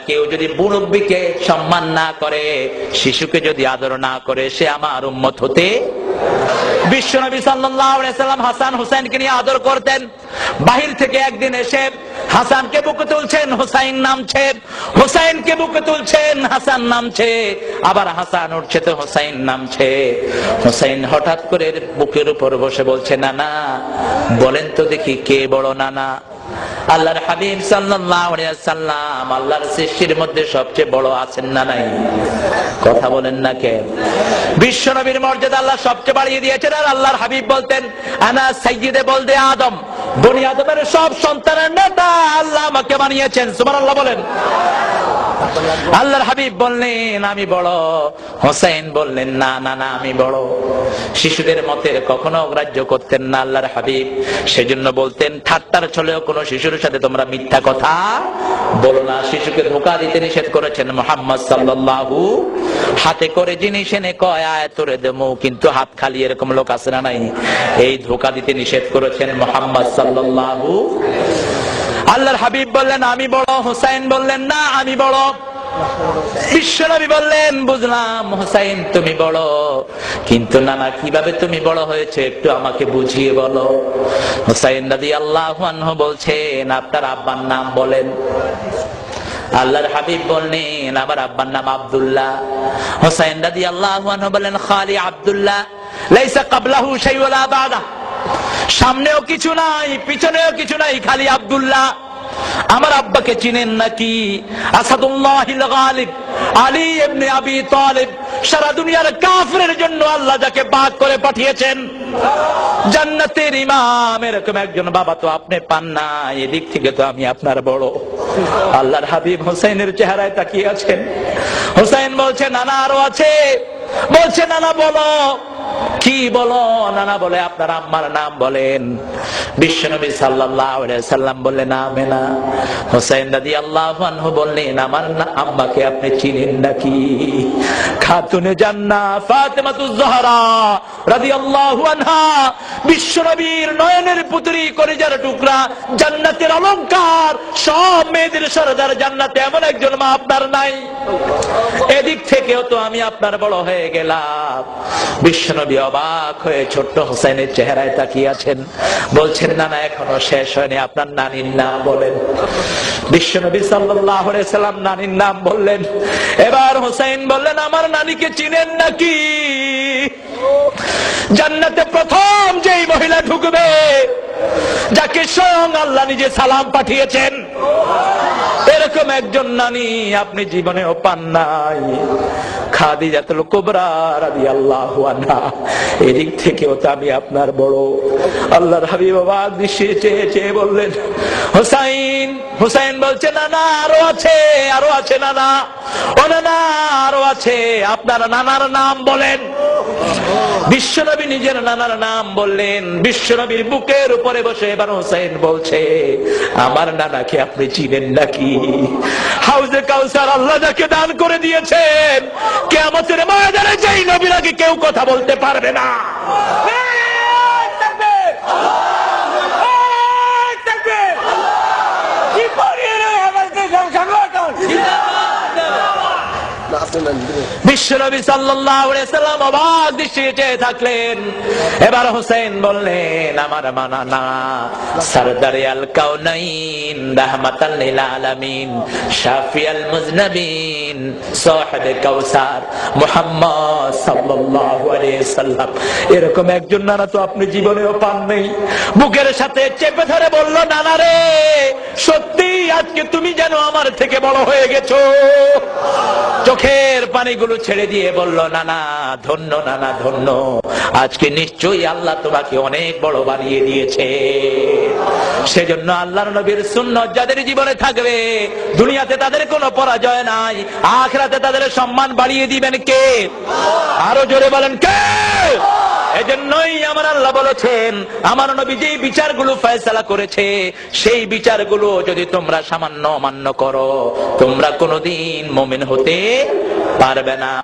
কেউ যদি মুরব্বীকে সম্মান না করে, শিশুকে যদি আদর না করে, সে আমার উম্মত হতে। বিশ্বনবী সাল্লাল্লাহু আলাইহি সাল্লাম হাসান হুসাইনকে নিয়ে আদর করতেন। বাহির থেকে একদিন এসে হাসানকে বুকে তুলছেন, হুসাইন নামছে, হুসাইনকে বুকে তুলছেন, হাসান নামছে, আবার হাসান উঠছে তো হুসাইন নামছে। হুসাইন হঠাৎ করে বুকের উপর বসে বলছে, নানা বলেন তো দেখি কে বড় নানা? আল্লাহর হাবিব সাল্লাল্লাহু আলাইহি ওয়াসাল্লাম আল্লাহর সৃষ্টির মধ্যে সবচেয়ে বড় আছেন না নাই? কথা বলেন না কেন? বিশ্ব নবীর মর্যাদা আল্লাহ সবচেয়ে বাড়িয়ে দিয়েছেন। আর আল্লাহর হাবিব বলতেন, আনা সাইয়্যিদে বলদে আদম, বনি আদমের সব সন্তানের নেতা আল্লাহ আমাকে বানিয়েছেন। সুবহানাল্লাহ বলেন। আল্লাহর হাবিব বললেন আমি বড়, হোসেন বললেন না না না আমি বড়। শিশুদের মতের কখনো অগ্রাহ্য করতেন না আল্লাহর হাবিব। সেজন্য বলতেন, ঠাট্টার ছলেও কোন শিশুর সাথে তোমরা মিথ্যা কথা বলো না। শিশুকে ধোঁকা দিতে নিষেধ করেছেন মুহাম্মদ সাল্লাল্লাহু। হাতে করে জিনিস এনে কয় আয় তোরে দেবো, কিন্তু হাত খালি এরকম লোক আছে না নাই? এই ধোঁকা দিতে নিষেধ করেছেন মুহাম্মদ সাল্লাল্লাহু। আল্লাহর হাবিব বললেন আমি বড়, হুসাইন বললেন না আমি বড়। বিশ্বনবী বললেন, বুঝলাম হুসাইন তুমি বড়, কিন্তু নানা কিভাবে তুমি বড় হয়েছে একটু আমাকে বুঝিয়ে বলো। হুসাইন রাদিয়াল্লাহু আনহু বলছেন, আপনার আব্বার নাম বলেন। আল্লাহর হাবিব বললেন, আমার আব্বার নাম আব্দুল্লাহ। হুসাইন রাদিয়াল্লাহু আনহু বললেন, খালি আব্দুল্লাহ, লাইসা ক্বাবলাহু শাই ওয়ালা বাদা, সামনেও কিছু নাই পিছনেও কিছু নাই, খালি আব্দুল্লাহ। আমার আব্বাকে চিনেন নাকি? আসাদুল্লাহিল গালিব আলী ইবনে আবি তালিব, সারা দুনিয়ার কাফিরের জন্য আল্লাহ যাকে পাক করে পাঠিয়েছেন, জান্নাতের ইমাম, এরকম একজন বাবা তো আপনি পান না। এদিক থেকে তো আমি আপনার বড়। আল্লাহর হাবিব হোসেনের চেহারায় তাকিয়ে আছেন। হোসেন বলছে, নানা আরো আছে। বলছে, নানা বলো কি বলো? নানা বলে, আপনার আম্মার নাম বলেন। বিশ্বনবী সাল্লাল্লাহু আলাইহি সাল্লাম বললেন, আমেনা। হোসেন রাদিয়াল্লাহু আনহু বললেন, আমার আম্মাকে আপনি চিনেন নাকি? খাতুনে জান্নাত ফাতেমাতুজ জোহরা রাদিয়াল্লাহু আনহা, বিশ্বনবীর নয়নের পুত্রী, কলিজার টুকরা, জান্নাতের অলংকার, সব মেয়েদের সরদার জান্নাতে এমন একজন মা আপনার নাই। এদিক থেকেও তো আমি আপনার বড় হয়ে গেলাম। বিশ্বনবী অবাক হয়ে ছোট্ট হোসেনের চেহারায় তাকিয়ে আছেন। বলছেন, নানা এখনো শেষ হয়নি, আপনার নানির নাম বলেন। বিশ্বনবী সাল্লাল্লাহু আলাইহি সাল্লাম নানির নাম বললেন। এবার হোসেন বললেন, আমার নানিকে চিনেন নাকি? জান্নাতে প্রথম যেই মহিলা ঢুকবে, যাকে স্বয়ং আল্লাহ নিজে সালাম পাঠিয়েছেন, এরকম একজন নানি আপনি জীবনেও পান নাই, খাদিজাতুল কুবরা রাদিয়াল্লাহু আনহা। এদিক থেকেও তো আমি আপনার বড়। আল্লাহর হাবিব অবাক দৃষ্টি চেয়ে চেয়ে বললেন, হুসাইন। হুসাইন বলছে, নানা আরো আছে, আরো আছে নানা। ও নানা আরো আছে, আপনার নানার নাম বলেন। বিশ্বনবী নিজের নানার নাম বললেন। বিশ্বনবীর বুকের উপরে বসে এবার হুসাইন বলছে, আমার নানাকে আপনি চিনেন নাকি? হাউজে কাউসার আল্লাহ যাকে দান করে দিয়েছেন, কিয়ামতের ময়দানে যেই নবীর আগে কেউ কথা বলতে পারবে না। বিশ্বনবী সাল্লাল্লাহু আলাইহি সাল্লাম অবাক দৃষ্টিতে চেয়ে থাকলেন। এবার হোসেন বললেন, আমার নানা সরদারে আল কাউনাইন, রাহমাতাল লিল আলামিন, শাফিয়াল মুজনাবিন, সাহিবে কাউসার, মুহাম্মদ সাল্লাল্লাহু আলাইহি সাল্লাম, এরকম একজন নানা তো আপনি জীবনেও পান নাই। বুকের সাথে চেপে ধরে বলল, নানা রে, সত্যি আজকে তুমি যেন আমার থেকে বড় হয়ে গেছো। চোখের পানিগুলো ছেড়ে দিয়ে বলল, নানা ধন্য, নানা ধন্য, আজকে নিশ্চয়ই আল্লাহ তোমাকে অনেক বড় বানিয়ে দিয়েছে। সেজন্য আল্লাহর নবীর সুন্নাত যাদের জীবনে থাকবে, দুনিয়াতে তাদের কোনো পরাজয় নাই, আখিরাতে তাদের সম্মান বাড়িয়ে দিবেন কে? আরো জোরে বলেন কে? এজন্যই আমার আল্লাহ বলেছেন, আমার নবী যেই বিচারগুলো ফয়সালা করেছে, সেই বিচারগুলো যদি তোমরা সামান্য অমান্য করো, তোমরা কোনোদিন মুমিন হতে পারবে না।